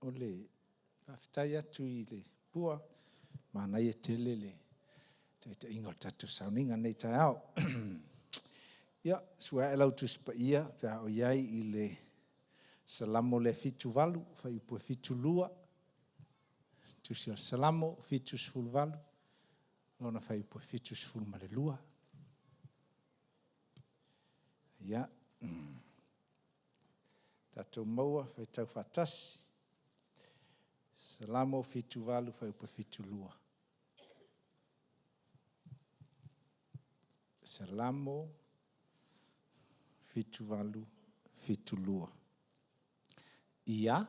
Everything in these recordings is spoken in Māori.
o le whawhitai atu I le pua, mana ia tele le te ingo tatu sauninga nei tai au. Ia, sua e lau tuspa ia, pia o iai I le salamo le fitu valu, whai upua fitu lua, tusi o salamo fitu sfulu valu, lona whai upua fitu sfulu male lua. Ia, tatou maua, whai tau whatasi, salamo fitu valu, whai upua fitu lua. Salamo fitu valu, fitu lua. Ia,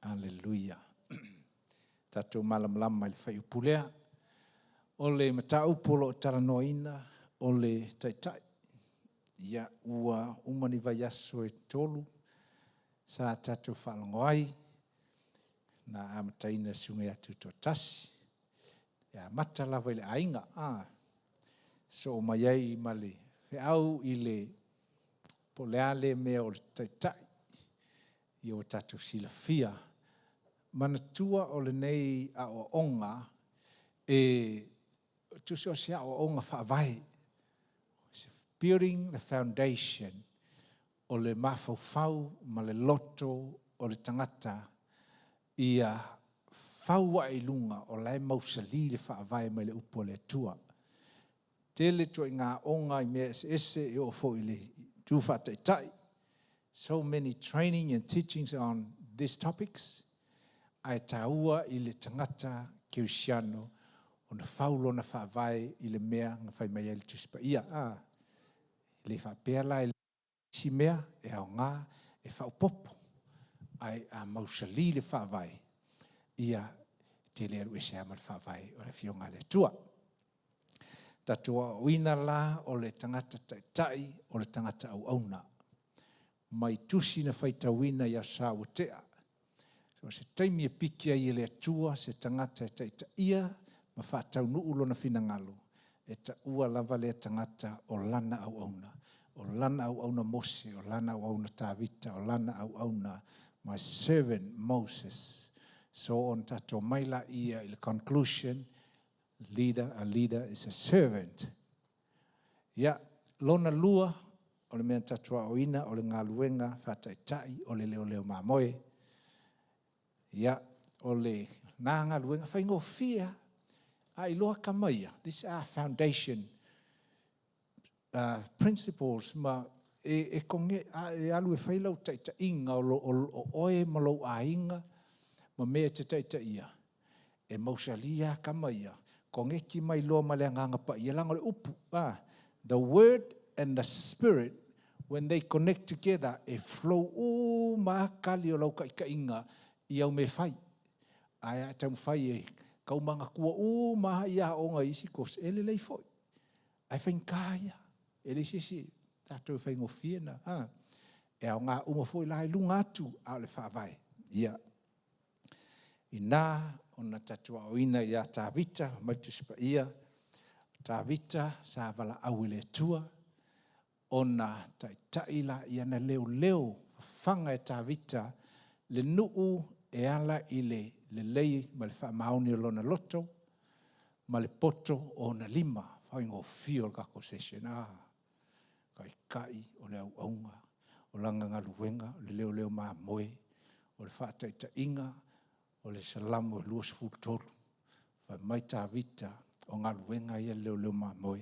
Aleluia. Tatou malam-lama le whai upulea. O le matau polo o taranoina, o le taitai. Ia ua umani vai aso e tolu. Sa tatou whalangoai. Na amataina sunga atu to tasi. Ia mata lava I le ainga. So mai ai ma le whiau I le poleale mea o le taitai. Ia o tatou silafia. Manatua o le nei a o onga e tusi o sia o onga whaavai. Building the foundation o le mafaufau ma le loto o le tangata ia faua I lunga o lai mausali le whaavai mai le upo le tua. Tele tua I ngā onga I mea ese e o fo I le tuwhataitai. So many training and teachings on these topics. Ai taua I le tangata Kirisiano o na faulo na whaavai I le mea ngā whai mai le tuspa. Ia, le whapea la I le si mea e au ngā e whaupopo. Ai a mausali le whaavai. Ia te le alu e se amal whaavai o le fionga le tua. Tatua uina la o le tangata taitai o le tangata au auna. Mai tusi na whaitawina ia sa utea. So se taimi e pikia I le atua, se tangata e taita ia, ma whatau nuulo na finangalo. E ta ua lava le tangata o lana au auna. O lana au auna Mose, o lana au auna Tavita, o lana au auna my servant Moses. So on tato maila ia I le conclusion, a leader is a servant. Ia, lona lua, o le mea tatua o ina, o le ngā luenga, whataitai, o le leo mamoe. Ia, o le nanga luenga, whaingo fia, a iloa kamaia. These are foundation principles, ma e konge, e alu e whailau taita inga, o oe malau a inga, ma mea te taita ia. E mausalia kamaia, konge ki mai loa malea nganga pa, ia langa le upu. The word and the spirit, when they connect together, e flow maakali o lau ka inga, I au me whai. Ai tau whai e kaumanga kua maha ia o ngā isi kos ele lei foi. Ai whainkaia. Ele sisi tātou whaingo whiena. E au ngā foi lai lunga atu au le whaavai. Ia. I nā o na tatua o ina ia Tavita, maituspa ia. Tavita sa wala au le tua. O na taitaila ia na leo. Whanga e Tavita le nuu e ala I le lei ma le whaamaoni o lona loto, ma le poto o na lima, whaingo fio kako session. Kai o le au aunga, o langa ngā luenga, o le leo maa moe, o le whaataita inga, o le salamo e luas fultolu, whai mai Tavita o ngā luenga ia leo maa moe,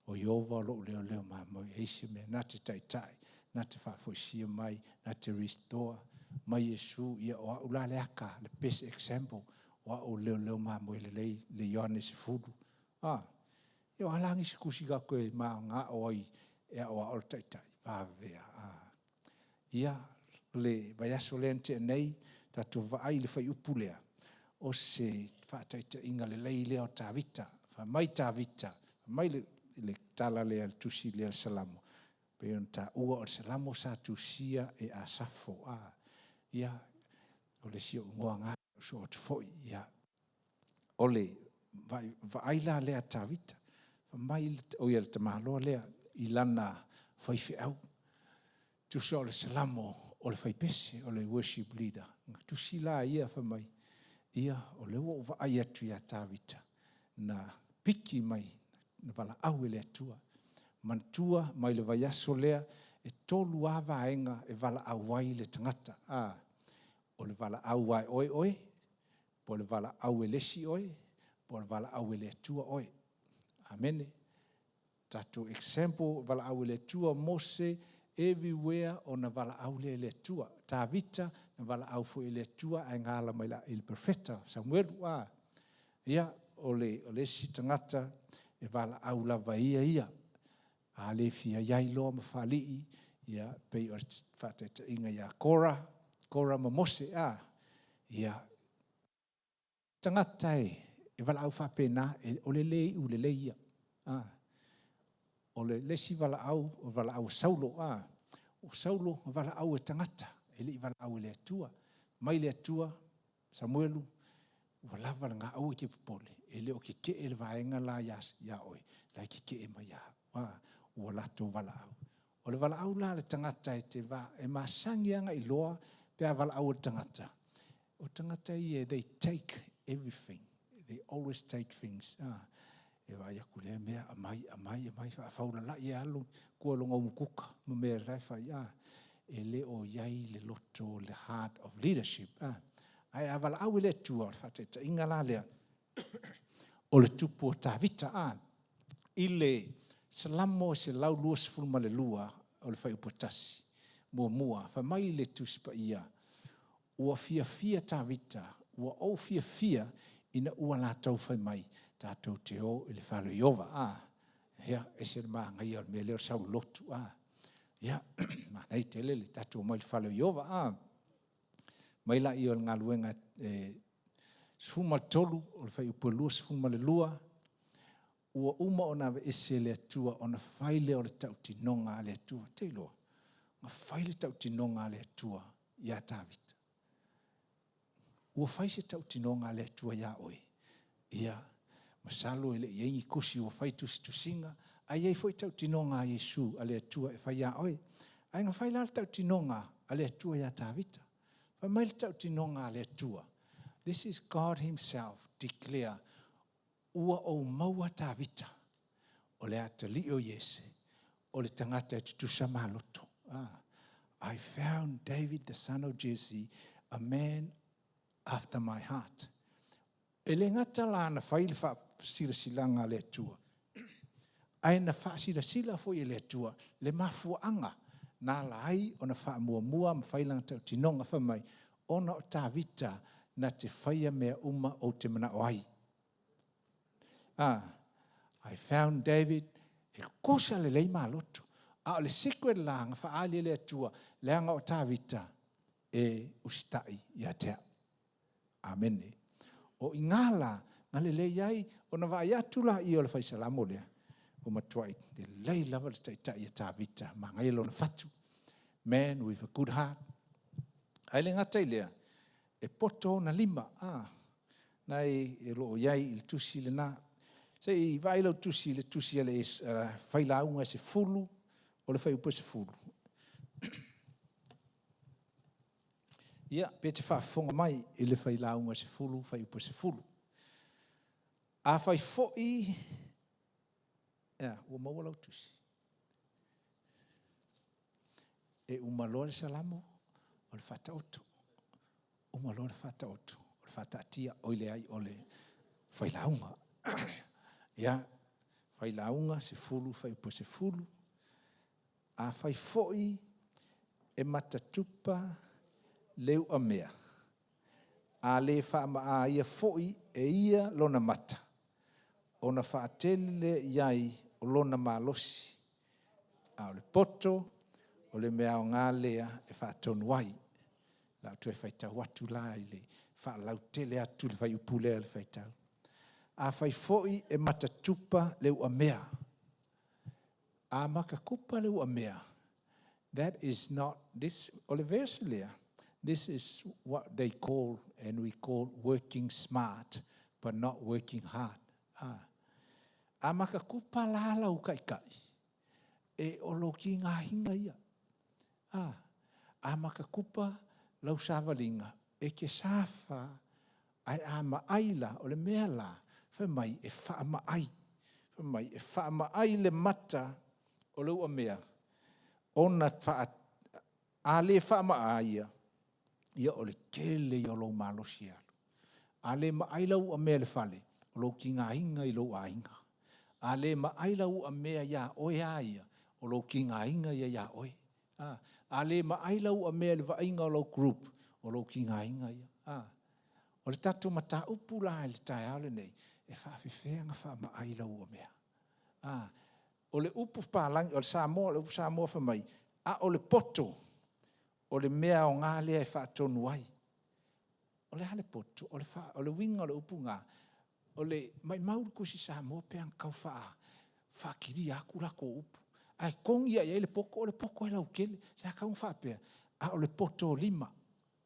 o Iova o lo leo maa moe, eisi mea nā te taitai, nā te whaafoisia mai, nā te restore, mai Yesu ia o ulale aka, le best example, o au leo maa moe le Ioane se fudu. Ia o halangi se kusiga koe maa ngā oi, e o au taitai, vāvea. Ia le vaiaso le ante nei, tato vaai le whai upulea, o se whaataita inga le lei leo Tavita, mai Tavita, mai le tala lea tusi lea salamo. Peon ta ua o salamo sa tusia e asafo. Ia, o le sio ngoa ngā, so o te foi, ia. O le vai la lea tawita. Mai o ia te mahaloa lea I lana whaiwhi au. Tusa o le salamo o le whaipese o le worship leader. Tusi la ia whamai. Ia o le wa ai atu ia tawita. Na piki mai na wala au le atua. Mantua mai le vaiaso lea e tolu awa aenga e wala au wai le tangata. O le wala au wai oi oi. Po le wala au e lesi oi. Po le wala au e le atua oi. Amene. Tato example wala au le atua Mose everywhere o na wala au le atua. Tavita na wala au fu le atua ai ngala mai la il perfetta. Samuel ia o le si tangata e wala au lava ia. A le fia iai loa mawhalii ia pei o whateta inga ia Kora ma Mose ia tangata e wala au whapena o le lei u le lei ia. O le lesi wala au Saulo o Saulo wala au e tangata e li wala au le atua mai le atua Samuelu wala wala ngā au ke popole e le o ke e le vaenga la ya oi la ke e mai ya o lato wala au o le wala au la le tangata e te va e masangi anga I loa pe wala au tangata o tangata I they take everything they always take things e vai aku le mea amai whaura la I alu kua longa umukuka ma mea raifa e le o iai le loto le heart of leadership ai avala au le tua o whateta inga la lea o le tupu o tawita I le salamo se lau lua sifulma le lua o le whai upotasi mua whamai le tuspa ia ua fia tawita ua au fia ina ua la tau whai mai tātou te o I le whalo Iova ia e se maa ngai al me leo sau lotu ia manai te lele tātou mai le whalo Iova mai la I o ngā luenga sfuma tolu o le whai upolua sfuma le lua ua uma o nawe ese le atua o na whaile o le tau tinonga le atua te loa nga whaile tau tinonga le atua ia tāwita ua whaise tau tinonga le atua ia oi ia masalo ele yengi kusi o fai tusinga ai ai foi tau tinonga Yesu ale atua e fai a oi ai nga fai la tau tinonga ale atua ya tavita fa mai tau tinonga ale atua this is God himself declare ua o maua tavita o le atali o Yese o le tangata e tutusa maloto I found David the son of Jesse a man after my heart ele ngata la na faile fa silanga le tua ai na fa sila fo le tua le mafuanga na la ai ona fa mua ma faila ta tinonga fa mai ona tavita na te faia me uma o te mana ai I found David e kosa le maloto a le secret lang fa ali le tua le anga o tavita e ustai ia te amen o ingala ngale le yai ona va ya tula I o le faisala mole o matuai de lei lava le taita ia tavita mangailo na fatu man with a good heart ai le ngata ilea e poto na lima nai e lo yai il tusi le na sei vai lo tusi le faila unga se fulu o le fai upo se fulu ia pe te whaafonga mai I le whai launga se fulu, whai upo se fulu. A whai fo'i, ua maua lau tusi. E umaloa le salamo, o le whata oto. Umaloa le whata oto, o le whata atia, oile ai, o le whai launga. Ia, whai launga se fulu, whai upo se fulu. A whai fo'i, e matatupa, leu a mea. A le whaama a ia fo'i e ia lona mata. O na whaatele iai o lona malosi. A o le poto, o le mea o ngā lea e whaatonu ai. Lau tu e whaitau watu la i le whaalau tele atu le whai upulea le whaitau. A whai fo'i e matatupa leu a mea. A makakupa leu a mea. That is not, this, o le verse lea, this is what they call, and we call, working smart, but not working hard. A maka kupa la ukai kai. E olo ki ngā hinga ia. A maka kupa lau sāwalinga. E ke sāwha ai a maaila o le mea la. Whai mai e wha maai. Whai mai e wha maai le mata o lau a mea. Ona wha a le wha maai ia o le kele i o lau malosi alu. A le maaila u a mea le whale. O lau ki ngā hinga i lau a hinga. A le maaila u a mea ia oe a ia. O lau ki ngā hinga ia oe. A le maaila u a mea le vainga o lau group. O lau ki ngā hinga ia. O le tatu mata upu la le tae ale nei. E whaafewhea ngā wha maaila u a mea. O le upu whālangi, o le Samoa, le upu Samoa whamai. O le poto. O le mea o ngā lea e whaatonu ai. O le hale poto. O le winga o le upu ngā. O le mai mauru kusi Samoa pe ang kau whaakiri aku lako upu. Ai kongi ai le poko, o le poko e lau kele. Sa kau whaapea. O le poto lima.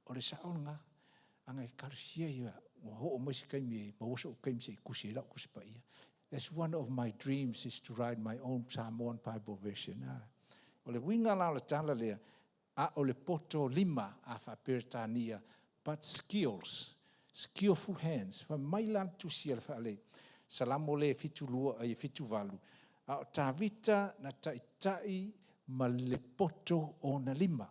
O le saonga. Anga i karusia ia. O maisi kaimi e. Mawosa o kaimi se i kusi e lau kusi pa ia. That's one of my dreams is to write my own Samoan Bible version. O le winga la o le tala lea. O le poto lima a whaperetania. But skills. Skillful hands. Wa mai lan tusia le whaale. Salamo le fitu lua ai fitu valu. O tā vita na tai ma le poto o na lima.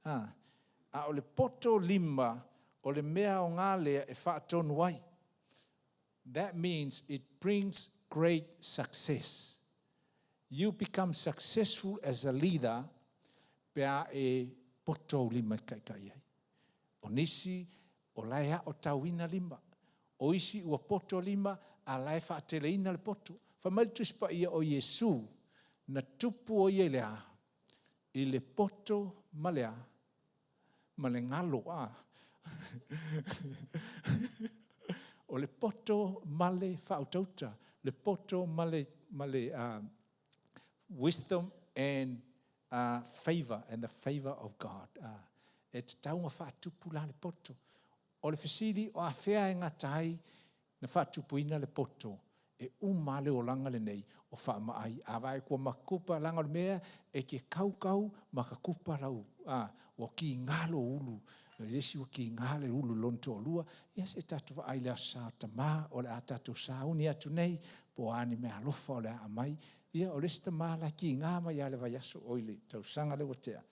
O le poto lima o le mea o ngā lea e whaatonu ai. That means it brings great success. You become successful as a leader pea e poto lima kai ai. O nisi o laia o tauina lima. O isi ua poto lima a lai whaateleina le poto. Whamai tuspa ia o Yesu na tupu o ia lea i le poto malea ma le ngalo o le poto male whautauta, le poto male wisdom and favor and the favor of God. E te taunga whaatupu la le poto. O le whesiri o a whea e ngatai na whaatupuina le poto. E umale o langa le nei o wha maai. A vai kua makakupa langa le mea e ke kaukau makakupa lau. O ki ngalo ulu. Resi o ki ngale ulu lonto o lua. Ia se tatu wa aile sa tama o le atatu sa uni atu nei. Po ani mea lofa o le amai. Ia o resta maa la ki ngā mai ale vai aso oile. Tau sanga le watea.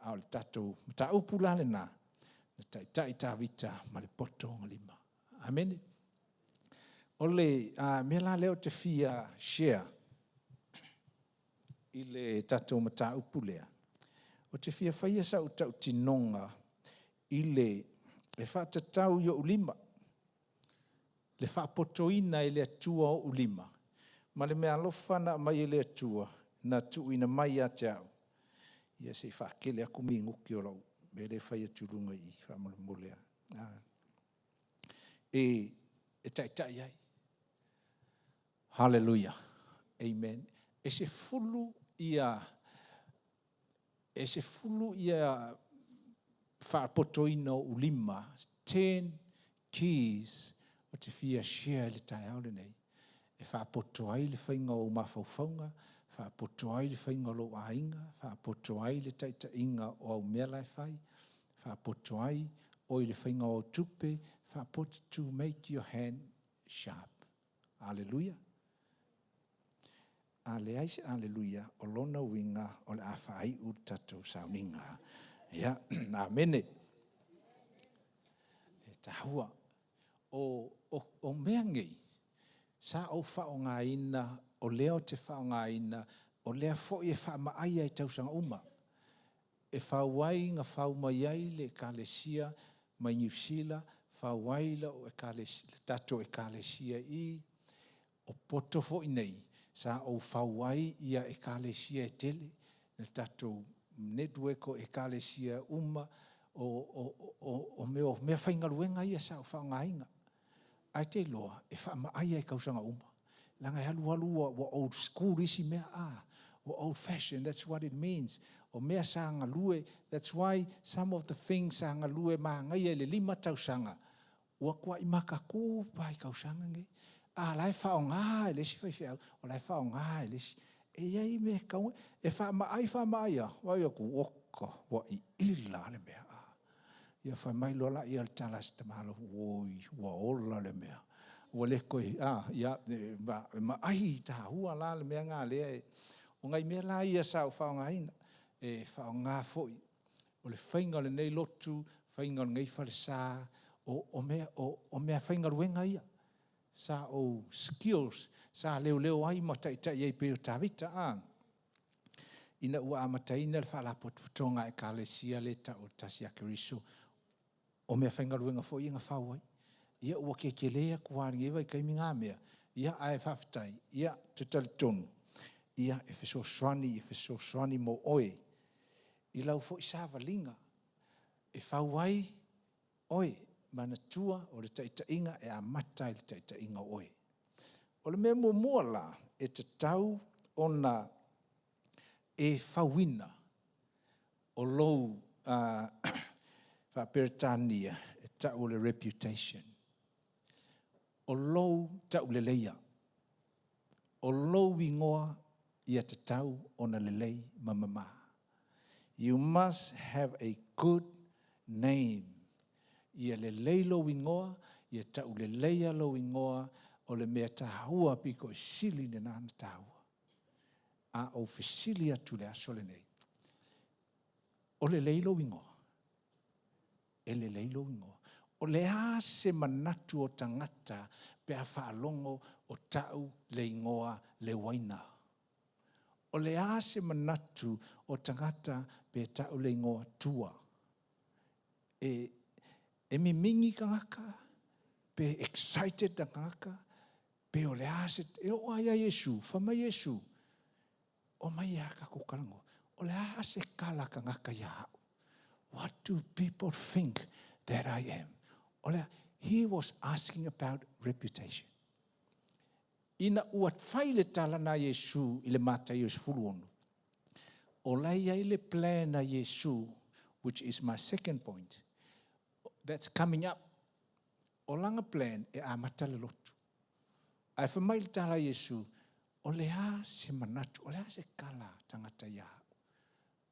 A o le tatu. Ta upu la le nā. Na tai ta vita ma le poto ngalima. Amen. Ole, mea la leo te fia share i le tatou mata upu lea. O te fia whaia sa o tau tinonga i le whaatatau i o ulima. Le whaapotoina i le atua o ulima. Ma le mea alofa na mai i le atua na tuina mai a te au. Ia se whaakele aku mi nguki o rau. Me le whaia tulunga i whaamole molea. E tai ai. Hallelujah. Amen. E se fulu ia whaapotoina o ulima, 10 keys o te fia share le tai aole nei. E whaapoto ai le whainga o mawhauwhaunga, whaapoto ai le whainga o lo ainga, whaapoto ai le taitainga o au mea lai whai, whaapoto ai o le whainga o tupe, whaapoto to make your hand sharp. Hallelujah. Ale aise aleluia o lona winga o le awhai u tatou sauninga. Ia, amene. E tahua. O mea ngei, sa o whao ngā ina, o leo te whao ngā ina, o lea fo i e wha maai ai tausanga uma. E whao wai ngā whao mai ai le kalesia mai New Zealand, whao wai la o tatou e kalesia i, o poto fo i nei. Sa o whauai ia e kalesia e tele, na tatou network o e kalesia uma, o mea whaingaruenga ia sa o whaongainga. Ai te loa, e whaamaia e kausanga uma. Langa e halu wa old school isi mea wa old fashioned, that's what it means. O mea sa ngalue, that's why some of the things sa ngalue maa ngai le 5 tausanga. Ua kua i makakupa i kausanga nge. lai whaonga e lesi whai whiau, o lai whaonga e lesi. E iai me kaunga, e wha mai a, wai a ku oka, wa I ila le mea. Ia whai mai lola I al talas te mahalo, oi, wa ola le mea. Wa le koe, ia, ma ai ta hua la le mea ngā lea, o ngai mea la ia sa o whaonga ina, e whaonga foi, o le whainga le nei lotu, whainga le ngai whare sā, o mea whainga ruenga ia, sa o skills, sa leo ai matai ei peo tawita ina ua amataina le whaalapotonga e kalesia le ta o tasi a keriso, o mea whainga ruenga fo inga whawai, ia ua ke lea kuwari ewa I kaimi ngā mea, ia ae whawhitai, ia tutali tonu, ia e wheso swani mo oe, I lau fo I sāwalinga, e whawai oe, mana tua o le taitainga e amatai le taitainga oe. O le mea mua la, e te tau ona e whawina o lou whaperetania e tau le reputation. O lou tau le leia. O lou ingoa ia te tau ona le lei mamama. You must have a good name. Ia le lei lo ingoa, ia tau le leia lo ingoa, o le mea tahua piko sili ne nana tahua. A o fesili atu le aso le nei. O le leilo ingoa. E le leilo ingoa. O le ase manatu o tangata pe a whaalongo o tau le ingoa le waina. O le ase manatu o tangata pe tau le ingoa tua. E mimingi ka ngaka, pe excited ka ngaka, pe o le ase, e o aia Yesu, whama Yesu, o mai a ka kukarango, o le ase kala ka ngaka ia. What do people think that I am? He was asking about reputation. Ina uat whaile tala na Yesu I le mata Yesu fuluonu. O lai ai le plan na Yesu, which is my second point, that's coming up. O langa plan e amata le lotu. Ai whamaile tala Yesu, o lea se manatu, o lea se kala tangata ia.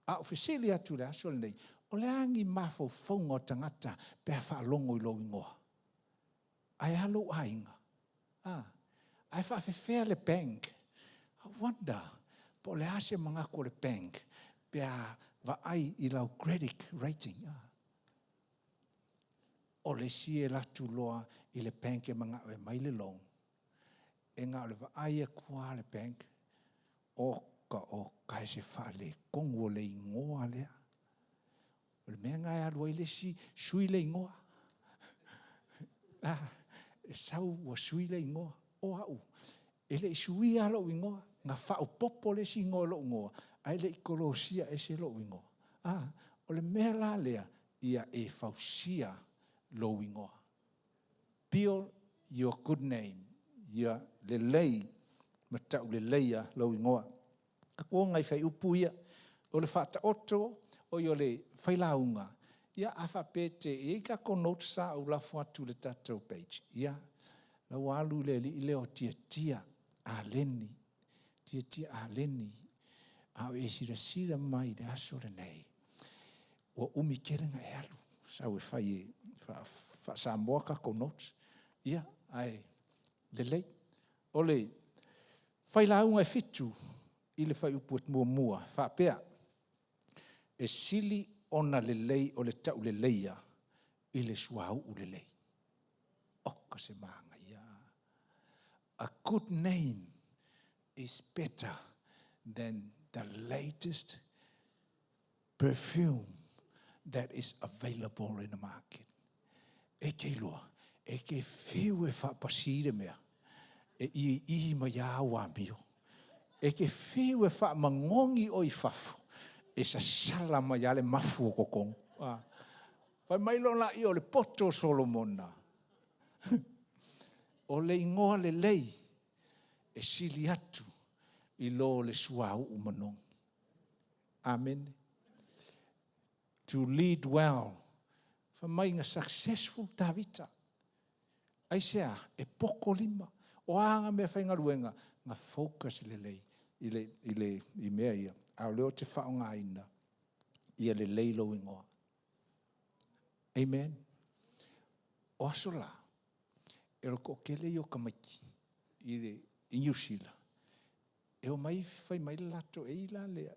A ofisili atu le aso le nei, o lea ngi mafo fonga o tangata pe a whaalongo I lo ingoa. Ai halo ainga. Ai whawhewhea le bank. I wonder, po lea se mangako le bank pe a wa ai I lau credit rating. O le si e latu loa I le bank e mga e mai le loan. E ngā le wa ai e kua le bank, o ka e se whale kongo le ingoa lea. O le mea ngai alua I le si sui le ingoa. E sau wa sui le ingoa, o au. E le sui alo ingoa, ngā whao popo le si ingoa lo ingoa, ai le ikolosia e se lo ingoa. O le mea la lea, ia e fausia lo ingoa. Build your good name. Ia le lei, matau le leia lo ingoa. A kua ngai whai upu ia, o le whata oto, o i o le whailaunga. Ia awha pete, e ka konot sa au la whatu le tatou page. Ia, la walu le li leo tia a leni. Tia a leni. Au e sira mai le aso le nei. O umi kerenga e alu. Sau e whai sa moa ka konot. Ia, ai, le lei. O le whailaunga e fitu, I le whai upuat mua. Whapea, e sili ona le lei o le tau le leia, I le suau u le lei. Oka se maanga ia. A good name is better than the latest perfume that is available in the market. E kei loa, e ke whiu e whapasire mea, e I ma ia wamio. E ke whiu e whamangongi o I whafu, e sa sala ma ia le mafu o kokong. Whai mailo la I o le poto Solomona. O le ingoa le lei, e sili atu, I lo le suau umanongi. Amen. To lead well. Whamai ngā successful tawita. Aisea, e poko lima. O anga mea whainga ruenga, ngā focus lelei, i mea ia. Au leo te whaonga ina, ia lelei lo ingoa. Amen. O aso la, e roko kele i o kamaiki, i New Zealand. E o mai whai mai lato e ila lea,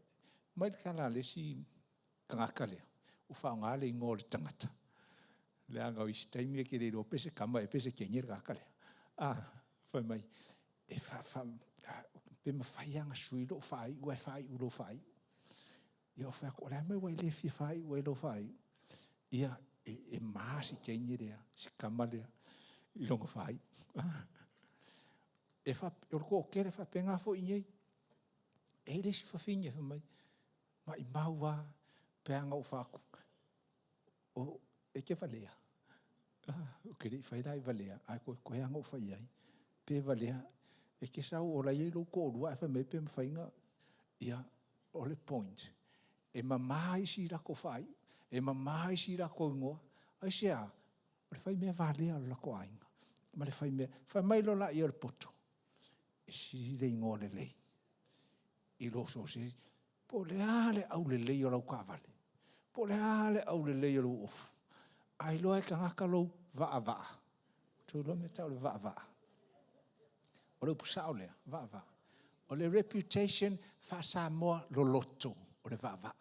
mai kala le si kangaka lea, u whaonga le ingoa le tangata. Lea ngau isi taimia ke reiro pese kama e pese ke ngere kaka lea. Whai mai, e pe ma whaianga sui lo whai, ua whai ulo whai. Ia o whai ko lea mai wai le fi whai, ua lo whai. Ia e maasi ke ngere si kama lea, i longa whai. E orko o kere wha penga fo i ngei. E le si whawhinia wha mai. Ma i maua peanga o whaku. O e ke walea. O kere i whaira i walea. Ai koe anga o whai ai. Pe walea. E ke sau o la i lo ko orua. E wha me pe mwhainga. Ia o le point. E ma mai si rako whai. E ma mai si rako ingoa. Ai sea. O le whai mea walea o lako ainga. Ma le whai mea. Whai mai lo la i o le poto. E si le ingoa le lei. I lo so se. Po le ale au le lei o lau kawale. Po le ale au le lei o lau ofu. Ai loa e ka ngaka lau vaa. Tu lo me tau le vaa. O le pusao lea, vaa. O le reputation fa Samoa lo loto. O le vaa.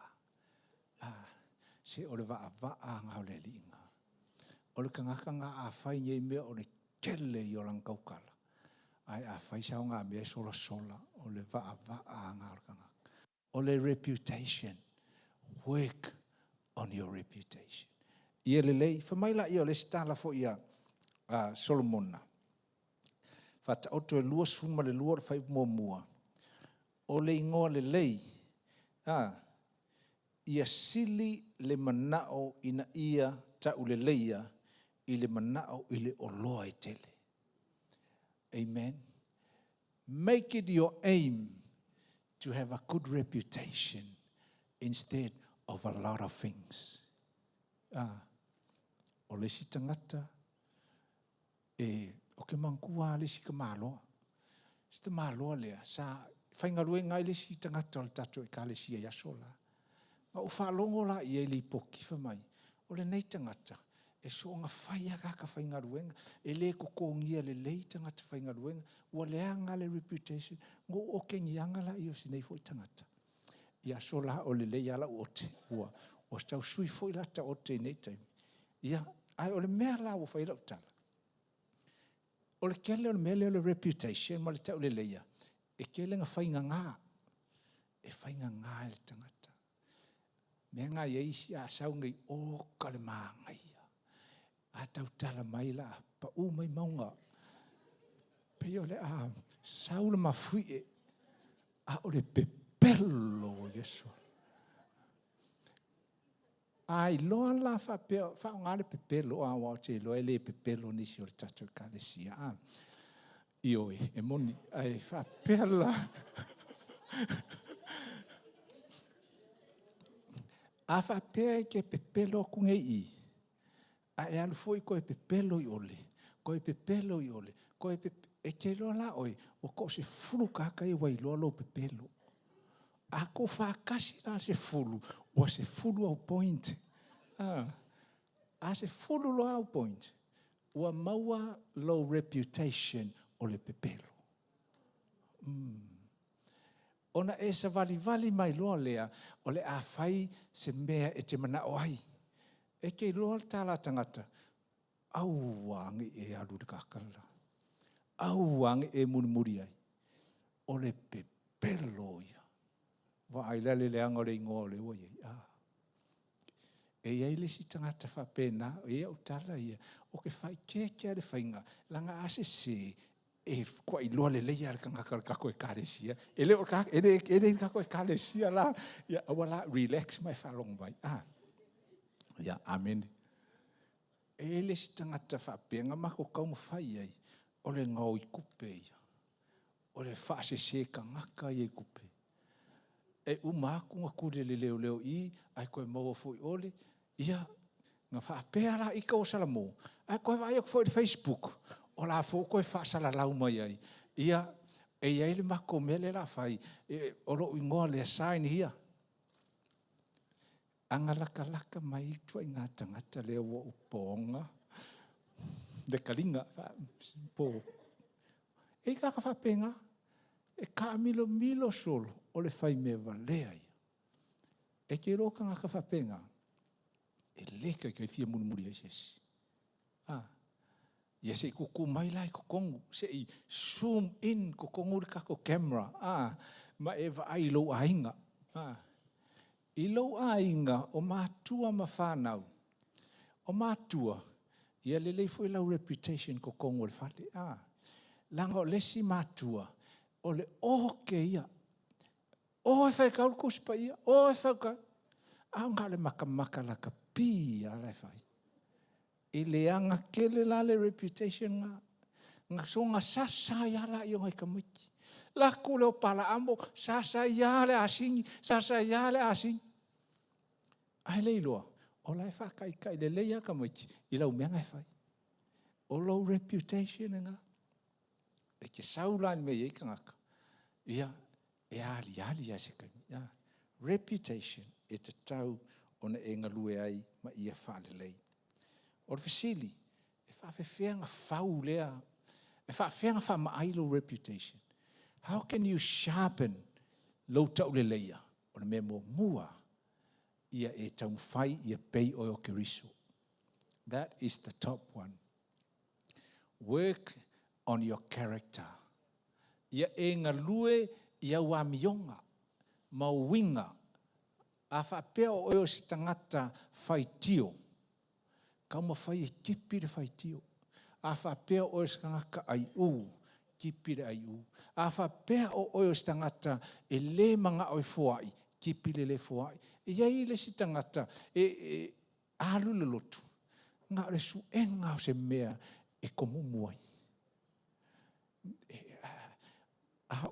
Se o le vaa ngau le linga. O le ka ngaka ngā a whai ngei mea o le kele i o lang kaukala. Ai a whai sao ngā mea sola. O le vaa ngā orkanga. O le reputation. Work on your reputation. Ia le lei, whamaila ia o le stala fo ia Solomona. Whata oto e lua suma le lua whai mua. O le ingoa le lei, ia sili le manao ina ia tau le leia i le manao i le oloa e tele. Amen. Make it your aim to have a good reputation instead of a lot of things. O le si tangata, o ke mangkua le si ka māloa. Si ta māloa lea, sa whaingarue ngai le si tangata o le tato e ka le si e asola. Ma o whalongo la i e li poki whamai. O le nei tangata, e so nga whaiaga ka whaingaruenga, e le kokongia le lei tangata whaingaruenga, ua leanga le reputation, ngo o kengi anga la i o sinei fo i tangata. Ia sola o le lei ala ote, ua stau sui fo i lata ote nei taimi. Ia, ai o le mea la o whaila utala. O le kele o le mele o le reputation, ma le tau le leia, e kele nga whainga ngā. E whainga ngā e le tangata. Mea ngā ieisi a sau ngai o kale maa ngai. A tau tala mai la, pa u mai maunga. Pei o le sau le mafui e, a o le pepelo, Yesu. Ai loa la fa ngale pepelo a wa te lo ele pepelo ni si o tato kalesia io e moni ai fa pela a fa pe ke pepelo ku ngai a e al foi ko pepelo i ole ko e ke lo la oi o ko se fulu ka kai wai lo pepelo a ko fa kasi na se fulu o se fulu au point a se fulu lo au point o maua low reputation o le pepelo ona e sa vali mai lo lea o le a fai se mea e te mana o ai e ke lo tala tangata au wangi e alu de kakala au wangi e muri ai o le pepelo ia wa ai le anga le ngole o ye e ia le si tangata fa pena e o tala ia o ke fai ke le fainga langa ase se e ko i lo le ia ka ko karesia ele o ka ele ka ko karesia la ia wala relax mai fa long vai ia amen e le si tangata fa penga ma ko ka mo fai ai o le ngau i kupe ia o le fa se ka ngaka i kupe e umaku nga kude le leo i ai koe mau foi ole ia nga fa pera i ka o salamo ai koe vai ko Facebook o la fo koe whaasala lau mai ai. Ia, e iai le mako mele la whai, o lo ingoa le saini hia. Anga laka mai tua i ngā tangata leo wa uponga. Le kalinga, po. E kaka whapenga, e ka milo solo, o le whai me walea ia. E ke roka ngaka whapenga, e leka kai fia muri ai sesi. Ia se kuku mai lai kukongu, se i zoom in kukongu le kako camera, ma e wa ai lo ainga. I lo ainga o mātua ma whanau. O mātua, ia lelei foi lau reputation kukongu le whale. Langa o lesi mātua, o le oke ia. O e whai kaul kuspa ia, o e whai kaul. Ngā le maka laka pi a lai whai. I le anga kele la le reputation ngā so ngā sasa ia la i o ngai kamiki. La kule o pala ambo, sasa ia le asingi, sasa ia le asingi. Ai leiloa, o lai whakai le leia kamiki, i lau mea ngai whai. O low reputation ngā. E ke saulani me iei kangaka. Ia, e ali a se kai. Reputation e te tau o na e ngalue ai ma ia whaalelei. O le fasili, e whawhewhenga whau lea, e whawhewhenga whamaailo reputation. How can you sharpen low tau le leia? O le mea mua, ia e tau whai ia pei o ke riso. That is the top one. Work on your character. Ia e ngalue ia wamionga, mauinga, a whapea o si tangata whai tio. Kauma whai e kipire whai tio. A whapea o si tangaka ai u, kipire ai u. A whapea o si tangata e le manga oi fuai, kipire le fuai. E iai le si tangata e alu le lotu. Ngā le su e ngā se mea e komumuai.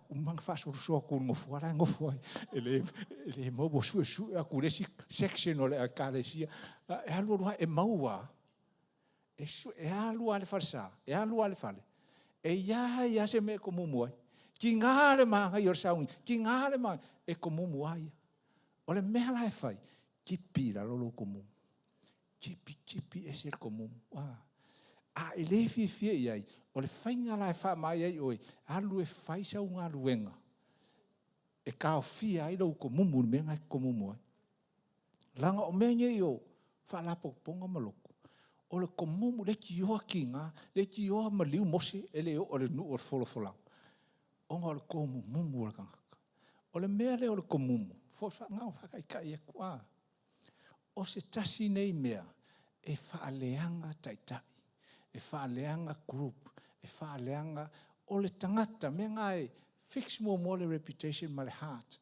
Umang whaasorosoa ko ngofuara ngofuai. Ele maubo su a kuresi section o le a kālesia. E alua e maua. E alua le farsa. E alua le fale. E ia se me komumuai. Ki ngā le maanga i o saungi. Ki ngā le maanga e komumuai. O le mea lai whai. Kipira lolo komumu. Kipi e se komumu. E le fia iai. O le whainga lai wha mai ai oi. Alu e whaisa o ngā luenga. E kao fia ai lau komumu. Mea ngai komumu ai. Langa o mea nye i o. Whalapo ponga maloko. O le komumu le ki oa ki ngā. Le ki oa maliu mose. E le o le nu o le wholofolang. O ngā o le komumu o le kangaka. O le mea le o le komumu. Ngā o whakaikai e kua. O se tasi nei mea. E whaaleanga taitai. E whaaleanga group. E whaaleanga o le tangata. Mea ngai fix mo le reputation ma le heart.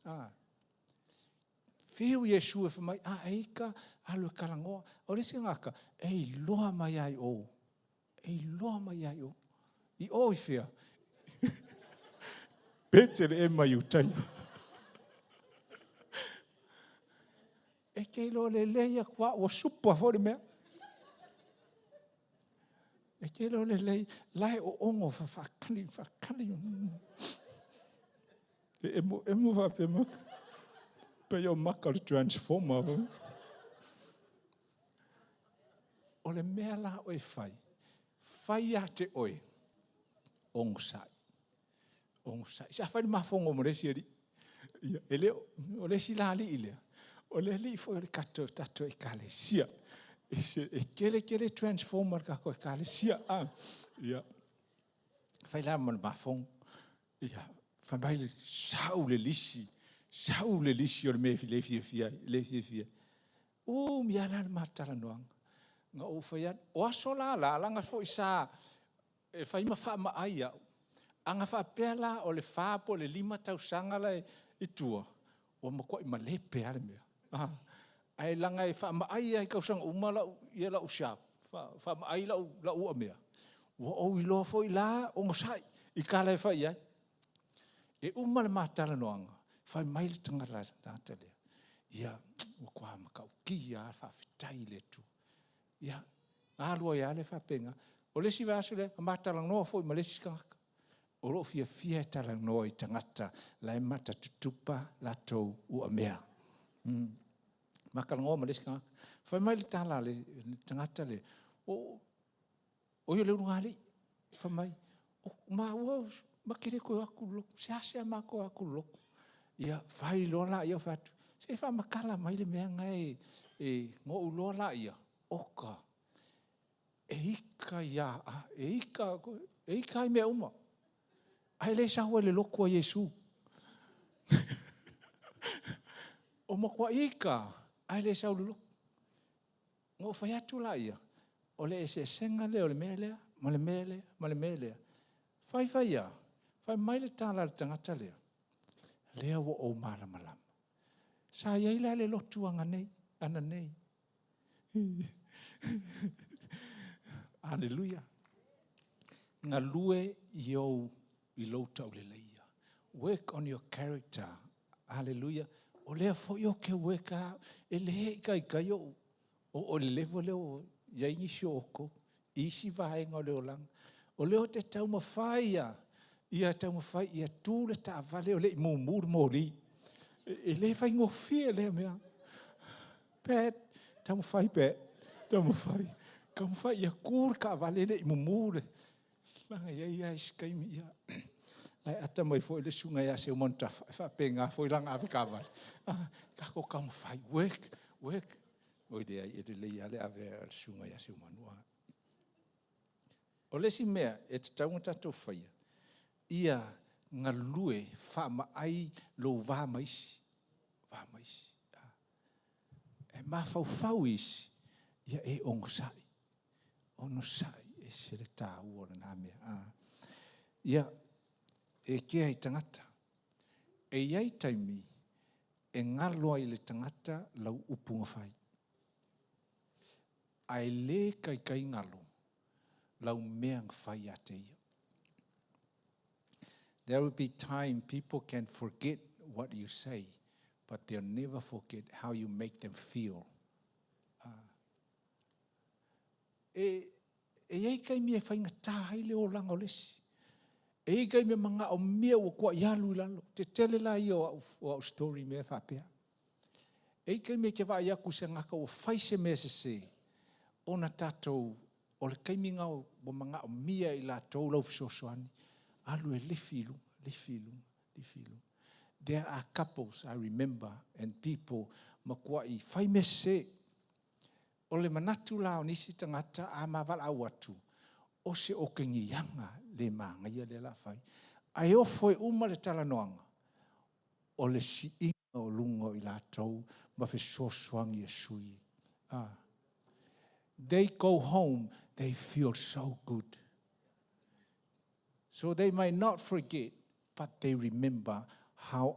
Whiu Yesu e whamai. Eika alu e karangoa. O resi ngaka. E loa mai ai o. E loa mai ai o. I o i whia. Petere e mai utai. E kei lo le leia kua o supa fori mea. E kei lo le lei, lai o ongo whakali. E mo wape maka. Pei o maka le transformer. O le mea la oi whai. Whai a te oi. Ongo sai. Sa whai mafongo mo resi eri. E leo, o resi la li ilea. O le li foi le kato tato e kalesia. E kele transformer kako e kalesia. Ia. Fai la man mafong. Ia. Fai mai le sau le lisi. Sau le lisi o le me le fia. O mi ala le matala noanga. Nga o fai an. O aso la langa foi sa. E fai ma fa ma aia. Anga fa pela o le fa po le 5 tausanga la e tua. O ma ko i ma le pe ale mea. Ai langa e whaamaai ai kausang umala ia la usha. Whaamaai la ua mea. O i loa fo i la o ngosai. I kala e whai ai. E umala mātala noanga. Whai maile tangara nāta lea. Ia, o kua makau ki ia whawhitai le tu. Ia, ālua ia le whapenga. O lesi vasu le, matalang noa foi, ma lesi kangaka. O lo fia e talang noa I tangata, lai mata tutupa la tau ua mea. Makalang o ma lesi kangaka. Whai mai le tala le tangata le, o yo le urungali, whai mai, o ma ua, makere koe aku loko, se asea ma koe aku loko. Ia whai lola ia whatu. Se wha makala mai le mea ngai ngō ulola ia, oka. E ika ia, e ika I mea uma. Ai le sawa le loko a Yesu. O makua ika, ai le sawa le loko. Ngō whai atu la ia. O le ese senga le, o le mea lea, ma le mea lea, ma le mea lea. Whai ia, whai mai le tāla le tangata lea. Lea wa o malama. Sa iai la le lotu anga nei, ana nei. Hallelujah. Ngā lue iau I lau tau le leia. Work on your character. Hallelujah. O lea fo yo ke work out. E lehe kai o. O le levo leo. Iai nisi oko. Isi vahenga o leo lang. O leo te tau mawhaia. Ia tau mawhai. Ia tū le ta avale o le I mōmūr mōri. E le whai ngofia lea mea. Pēt. Tau mawhai pēt. Tau mawhai. Ka mawhai ia kūr ka avale le I mōmūr. Langa ia iskaimi ia. Lai ata mai foi le sunga ia se monta fa penga foi langa avikava. Ka ko kam fai work. O idea e te le ale Avia le sunga ia se manua. O le si mea e te taunga tatou faia. Ia ngā lue fa mai lo va maisi. Va maisi. E mafau isi ia e ongosai. Ono sai. E se le tā ua na mea. Ia, e kia I tangata. E iai taimi, e ngaloa I le tangata lau upunga whai. Ai le kai ngalo, lau meang whai a te ia. There will be time people can forget what you say, but they'll never forget how you make them feel. E iai kai mea whainga tāhai le o langa o lesi. E iai kai mea manga o mea o kua ialu I lalo. Te tele la I o story mea whapea. E iai kai mea ke wha iaku se ngaka o whaise mea se. O na tātou, o le kai minga o manga o mea I la tau lau fisosoani. Alu e lifilunga. There are couples, I remember, and people makua I whai mea se. O le manatu la o nisi tangata a mawal au atu. O se o kengianga le mangaia le la whai. Ai o foi uma le talanoanga. O le si inga o lunga I la tau ma fe sosoangi e sui. They go home, they feel so good. So they might not forget, but they remember how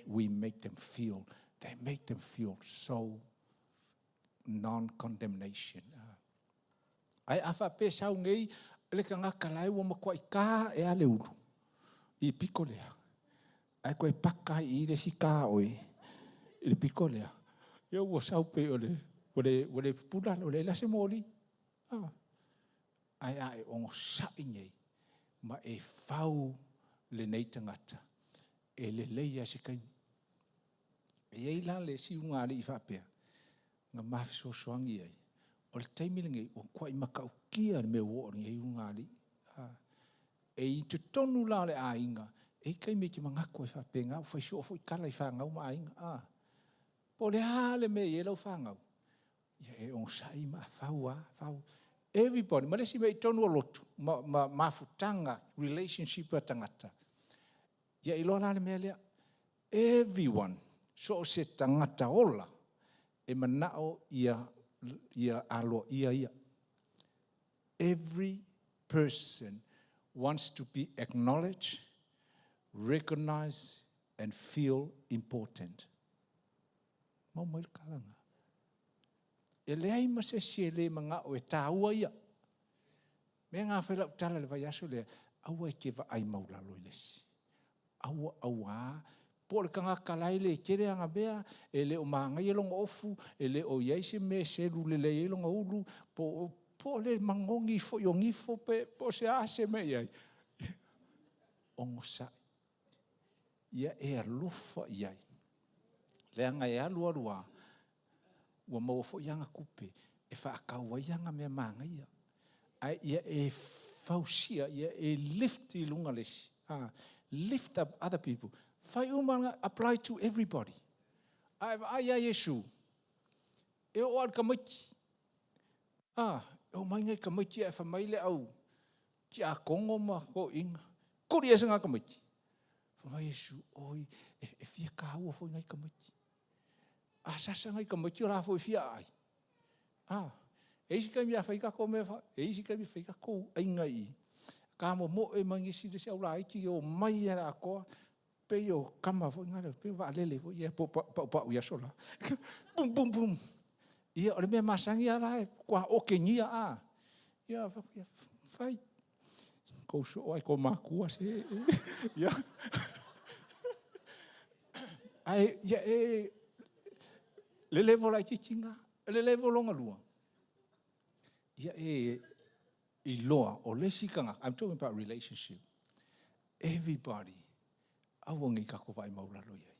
we make them feel. They make them feel so non-condemnation. Ai awha pēsau ngei, le ka ngaka lai ua makua I kā e ale uru. I piko lea. Ai koe paka I le si kā oe. I le piko lea. Ia ua sau pe o le pula, o le lase mōli. Ai e ongo sai ngei. Ma e whau le nei tangata. E le leia se kaimi. E ei la le si unga ale I whapea. Ngā mafi sosoangi ai. O le taimilingi o kua I makau kia me wōri e ungali. E I te tonu la le a inga. E kai me ki mangako I whapenga. O whai sofo I kala I whangau ma a inga. Po le hale me I lau whangau. Ia e on sai ma whau. Everybody. Ma lesi me I tonu o lotu. Ma futanga. Relationship a tangata. Ia I loa la le mea lea. Everyone. So se tangata ola. E manao ia alo ia. Every person wants to be acknowledged, recognized, and feel important. Mau mai kalanga. E lei ma se le manga o e tāua ia. Me ngā whaila utala le vai aso lea, aua e ke wa ai maulalo I lesi. Aua, po le kanga kalai le kere anga bea, e le o maanga I longa ofu, e le o iaise me se lule le I longa ulu, po po le mangongi fo yo ngifo pe po se ase me ia. Ongosa. Ia e alofa ia. Le anga e alu alua. Ua mau fo ianga kupe. E whaakau ianga mea manga ia. Ai ia e fausia, ia e lift I lunga lesi. Lift up other people. Whai umanga apply to everybody. Ai Yesu. E o al kamiti. E o maingai kamiti e whamaile au. Ki a kongo ma ko inga. Kuri e sanga kamiti. Whamai Yesu, oi, e fia kahua fo ngai kamiti. Sasa ngai kamiti o la fo fia ai. E isi kai mea whaikako mea wha. E isi kai mea whaikako ainga I. Ka mo e mangisi de se au la iki o mai era a koa. Pe o kama fo ngare. Pe wa alele fo. Ia pa uia sola. Bum, bum, bum. Ia ole mea masangi ala e. Kua oke ngia a. Ia whai. Kou so ai ko makua se. Ia. Ai, ia e. Le levo la kichinga. Le levo longa lua. Ia e. I loa o lesi kanga. I'm talking about relationship. Everybody. Awangi kako vai maulalo iai.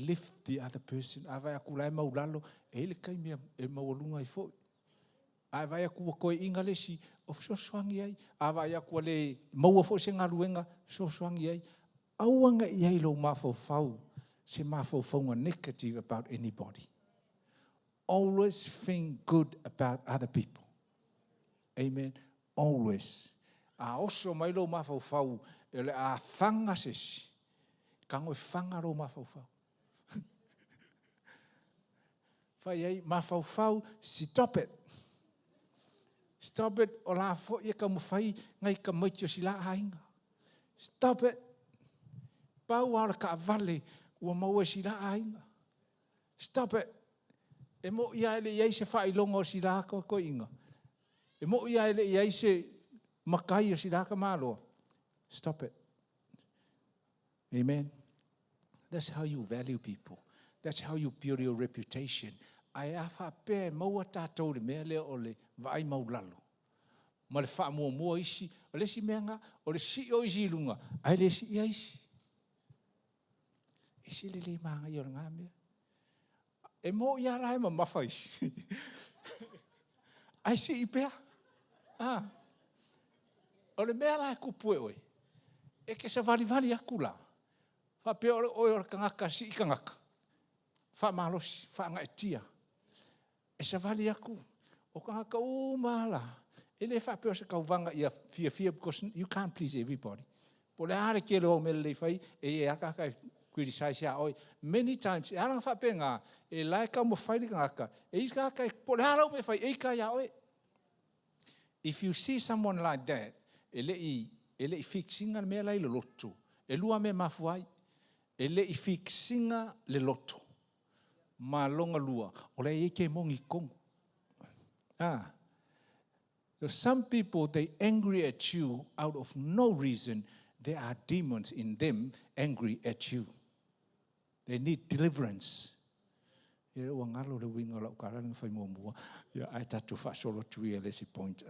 Lift the other person. Avai aku lai maulalo. E le kai mea e maulunga I foi. Avai aku koe inga lesi. O sosoangi ai. Avai aku le maua fo se ngaruenga. Sosoangi ai. Awanga iai lo mafau. Se mafau negative about anybody. Always think good about other people. Amen. Always. Oso mai lo mafau. Ele a fanga sesi. Kango fanga lo mafau. Fai ai mafau. Stop it. Stop it. O la fo ia ka mo fai ngai ka maitio sila ainga. Stop it. Pau ala ka vale ua mau e sila ainga. Stop it. E mo ia ele iai se fai longo sila ko inga. E mo ia ele iai se makai o sila ka malo. Stop it. Amen. That's how you value people. That's how you build your reputation. Ai afa pe maua tātou le mea leo o le vai maulalo. Ma le wha mua isi, o le si meanga, o le si o isi lunga. Ai le si ia isi. E si le maanga i o ngā mea. E mo ia rai ma mawha isi. Ai si I pea. O le mea lai kupue oi. E ke sa vali aku la. Wha pea o kangaka si I kangaka. Wha malosi, wha nga etia. E sa vali aku. O kangaka mala. E le wha pea o se kauvanga ia fia because you can't please everybody. Po le are ke leo me le whai e akaka criticize ya oi. Many times, e arang wha pea ngā. E lai ka mo whairi kangaka. E iska kai po le harau me whai e ka ya oi. If you see someone like that, ele I fixinga me lai le loto. E lua me mafuai. Ele I fixinga le loto. Ma longa lua. O le eke mongi kongo. Some people, they angry at you out of no reason. There are demons in them angry at you. They need deliverance. Ia ua ngalo le winga lau karanga whai mua. Ia ai tatu whasolo tui e lesi point.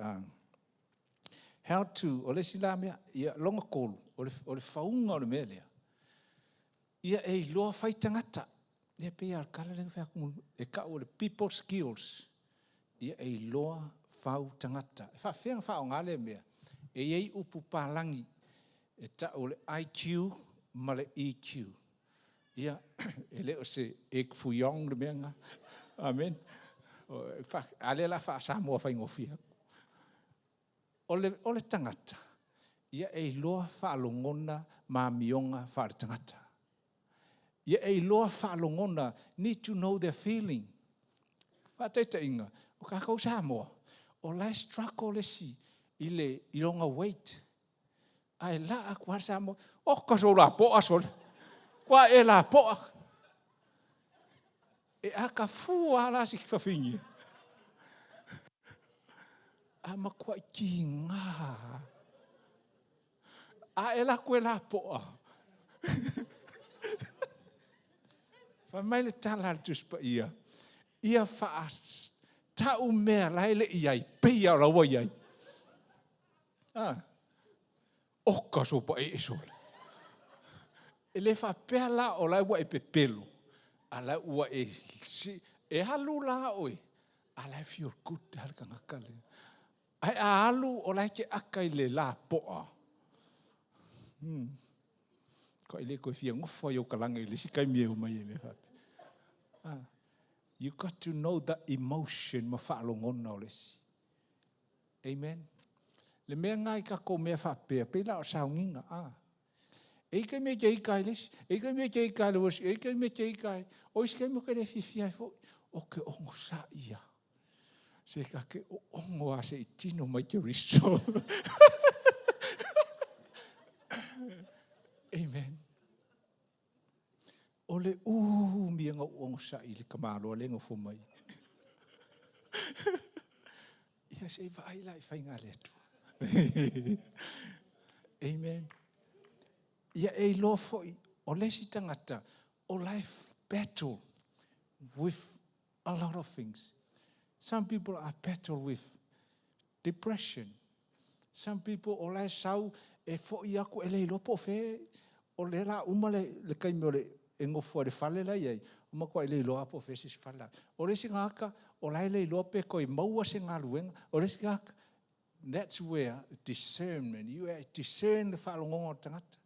How to, o lesi la mea, ia longa kolu, o le whaunga o le mea lea. Ia e loa whai tangata. Ia pe al kala le whai akumu, e ka o le people skills. Ia e loa whau tangata. E whawhenga whao ngā le mea. E ei upu pālangi. E ta o le IQ ma le EQ. Ia, e leo se ek fuyong le mea ngā. Amen. Ale la wha Samoa whai ngofia. O le tangata. Ia e loa wha alongona ma mionga wha le tangata. Ia e loa wha alongona need to know their feeling. Wha teita inga. O kakau Samoa. O lai struggle le si. I longa wait. Ai la akwa Samoa. O kaso la poa sol. Kwa e la poa. E aka fua la si whawhingi. Ma kwa ki ngā. E la koe la poa. Wha mai le tala tuspa ia. Ia wha tau mea lai le iai, pei au lawa iai. Oka sopa e sole. E le whapea la o lai wa e pepelo. A lai ua e halu la oi. A lai feel good halka ngaka le. Ai a halu o lai ke akai le la poa. Ko ile ko fia ngofa yo kalanga ile sikai mie mai me fa. You got to know that emotion ma fa longona o lesi. Amen. Le mea ngai ka ko mea fa pe la o saunginga e kai me ke kai les e kai me ke kai los e kai me ke kai o iske mo ke le fifia fo o ke ongo sa ia se ka ke ongo a se tino mai ke riso. Amen. Ole mi nga ongo sa ile kamalo le ngo fo mai. Ia se vai lai fai ngale tu. Amen. Ia e lo foi o lesi tangata o life battle with a lot of things. Some people are battle with depression. Some people o lai sau e foi aku ele lo po fe o le la umale le kai mo le engo fo de fale la ye uma ko ele lo apo fe se fala. O lesi ngaka o lai le lo pe ko i maua se ngaluenga o lesi ngaka. That's where discernment, you discern the whalongongo tangata.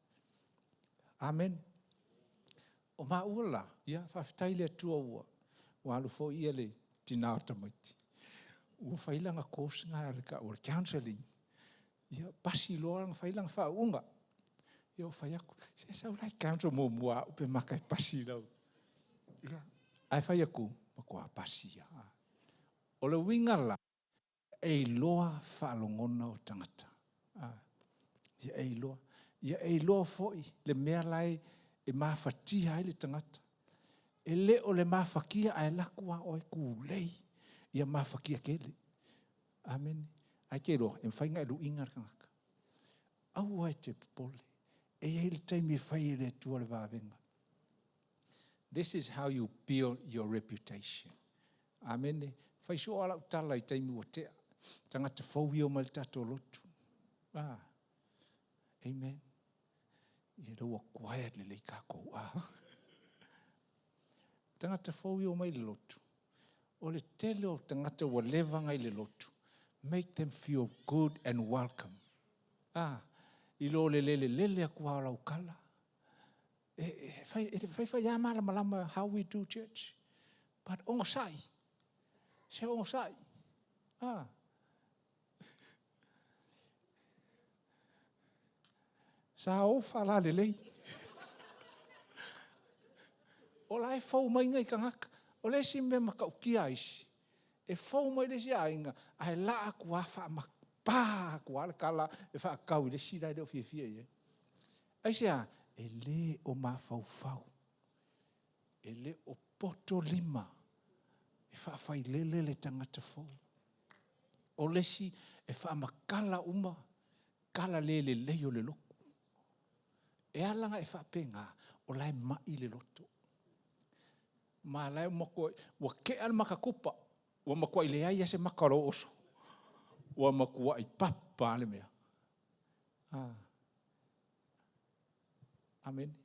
Amen. O maula, ia, whawhitaile atua ua. Walu fo ia le tina o tamaiti. Ua whailanga kōsinga le ka ua counseling. Ia, pasi loa nga whailanga whaunga. Ia o whaiaku, se sau lai counsel mō mua upe makai pasi lau. Ia, ai whaiaku, makua pasi ia. O le wingala, e loa whaalongona o tangata. Ia e loa. Ia e loa foi, le mea lai e mawhatia ai le tangata. E le o le mawhakia ai lakua o e kūlei. Ia mawhakia kele. Amen. Ai ke loa, e mwhainga e lu ingar kangaka. Au ai te popole. E e le taimi e whai e le tua le wawenga. This is how you build your reputation. Amen. Whai so ala utala i taimi o tea. Tangata whauhi o mai tato lotu. Amen. Ia raua quiet le kako. Tangata whauhi o mai le lotu. O le tele o tangata wa levanga i le lotu. Make them feel good and welcome. I lo lele akua o lau kala. Whai amala malama how we do church. But ongo sai. Se ongo sai. Sa o whala le lei. O lai whau mai ngai kangaka. O le si me makaukia isi. E whau mai le si ainga. Ai la aku awha makpā aku ala kala. E wha kau le si rai leo fia ye. Ai sea, e le o ma whau. E le o poto lima. E wha whai lele le tangata whau. O le si e wha makala uma. Kala le leo le loko. E alanga e whapenga o lai mai le loto. Ma lai makoi, wa ke al makakupa, wa makoi le aia se makaro oso. Wa makua i papa le mea. Amen.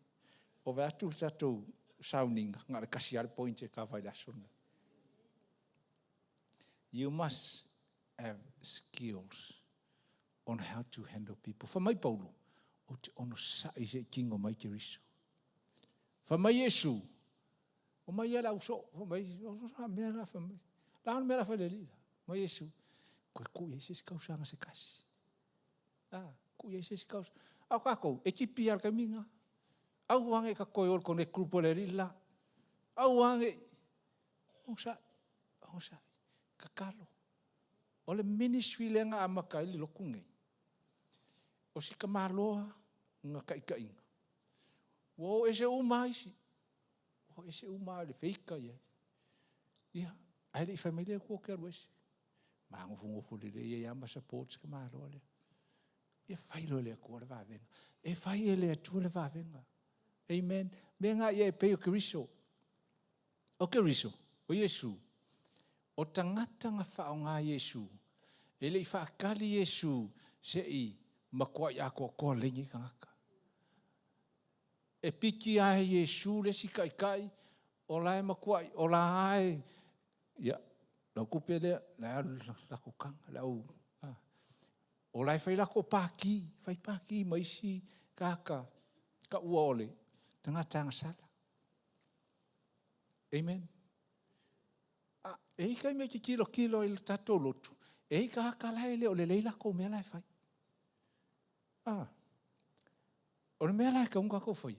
O ve atu tatou sauninga, ngā le kasi ale pointe ka vai lasona. You must have skills on how to handle people. For mai Paulo, o te ono sa i se kingo mai ke riso. Fa mai Yesu, o mai ala uso, o mai, o mea la fa mai. La mea la fa le lila. Mai Yesu, koe ku ye se kausanga se kasi. Ku ye se kausa. Au kako, e kipi al kaminga. Au wange ka koe ol kone grupo le lila. Au wange, o sa, kakalo. O le ministry le nga amaka ili lokungei. O si ka maloa nga kainga. Wo ese uma isi. Wo ese uma le feika ye. Ia, ai le familia ko ke ro ese. Ma ngofu le ye amba supports ka maloa le. E failo le ko le vavenga. E fai le tu le vavenga. Amen. Menga ye pe o Kristo. O Kristo, o Yesu. o tangata ngā whaonga Yesu. E le I whaakali Yesu se I makuai a koa lengi kangaka. E piki ai Yesu le si kai o lai makuai, o lai ia, lau kupe lea, lako kanga, lau. O lai whai lako pāki, maisi, kaka, ka ua ole, tangata ngasala. Amen. E ika me ki kilo I tato lotu. E ika haka lai le o le leila ko mea lai whai. O le mea lai ka unga ko whai.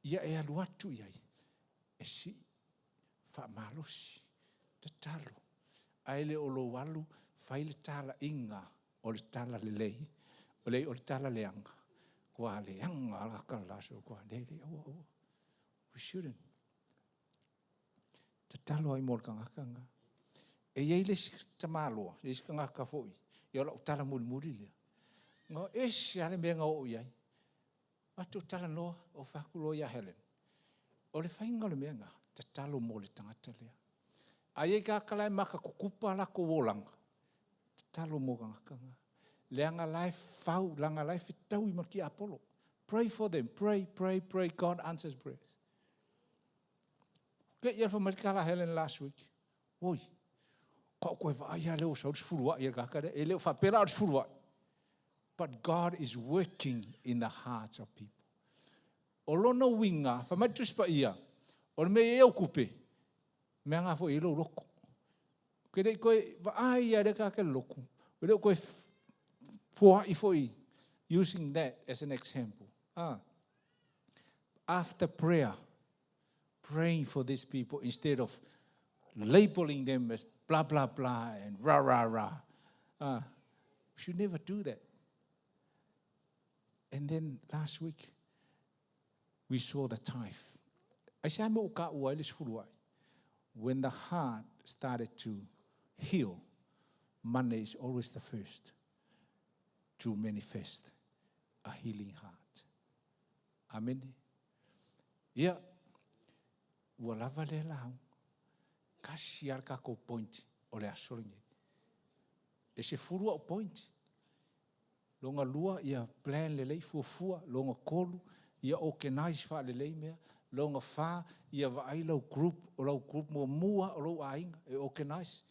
Ia e alu atu iai. E si whaamalosi. Te talo. Aile o lo walu whai le tala inga o le tala le lei. O le tala leanga. Kua leanga ala kalaso. Kua le. We shouldn't. Te talo ai mor kangakanga. E iei le tamaloa. E si kangaka foi. I ola utala muri lea. Ngā esi ale mea ngā o iai. Atu tala noa o whakulo ia Helen. O le whainga le mea ngā. Te talo mo le tangata lea. A iei kākalai maka kukupa lako wolanga. Te talo mo kangakanga. Leanga lai whau, langa lai whitau I marki Apollo. Pray for them. Pray. God answers prayers. Get your from Marikala Helen last week. Oi. Koe vaia leo sa furua ia kakare. E leo whapera furua. But God is working in the hearts of people. O lona winga, whamaituspa ia. O le mea eo kupe. Mea ngā fo I lo loko. Kere koe vaai ia re kakare loko. Kere koe fua I foi. Using that as an example. After prayer, praying for these people instead of labeling them as blah, blah, blah and rah, rah, rah. We should never do that. And then last week, we saw the tithe. I said, when the heart started to heal, money is always the first to manifest a healing heart. Amen. Yeah. Ua lava le lau, kasi ar kako point o le asoringe. E se furua o point. Longa lua ia plan le lei fuafua, longa kolu, ia organize wha le lei mea, longa wha ia vaai lau group mua o lau ainga, e organize.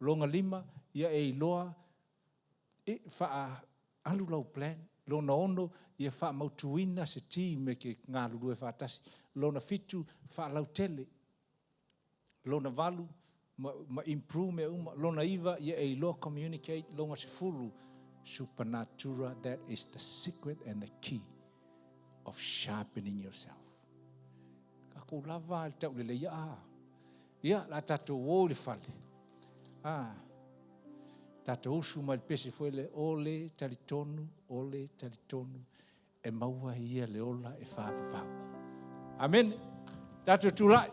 Longa lima ia e iloa, e wha alu lau plan, lona ono ia wha mautuina se ti me ke ngā lulu e whaatasi. Lona fitu wha lau tele. Lona valu ma improve me uma. Lona iwa ia e iloa communicate. Longa se fulu supernatural. That is the secret and the key of sharpening yourself. Kako lava al tau lele ia. Ia la tato o le fale. Tato usu ma le pese foi le ole talitonu. E maua ia le ola e whaafafau. Amen. Tato tulai.